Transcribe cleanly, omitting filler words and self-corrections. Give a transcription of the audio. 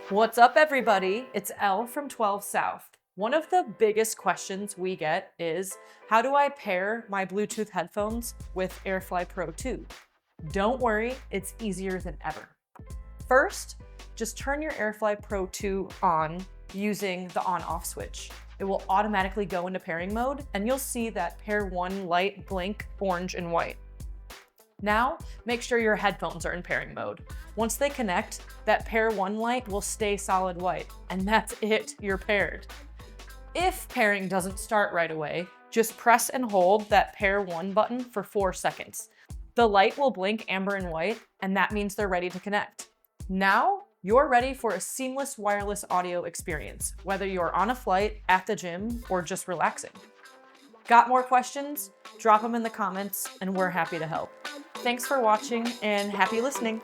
What's up, everybody? It's Elle from 12 South. One of the biggest questions we get is, how do I pair my Bluetooth headphones with AirFly Pro 2? Don't worry, it's easier than ever. First, just turn your AirFly Pro 2 on using the on-off switch. It will automatically go into pairing mode, and you'll see that pair 1 light blink orange and white. Now, make sure your headphones are in pairing mode. Once they connect, that pair 1 light will stay solid white, and that's it, you're paired. If pairing doesn't start right away, just press and hold that pair 1 button for 4 seconds. The light will blink amber and white, and that means they're ready to connect. Now, you're ready for a seamless wireless audio experience, whether you're on a flight, at the gym, or just relaxing. Got more questions? Drop them in the comments, and we're happy to help. Thanks for watching, and happy listening.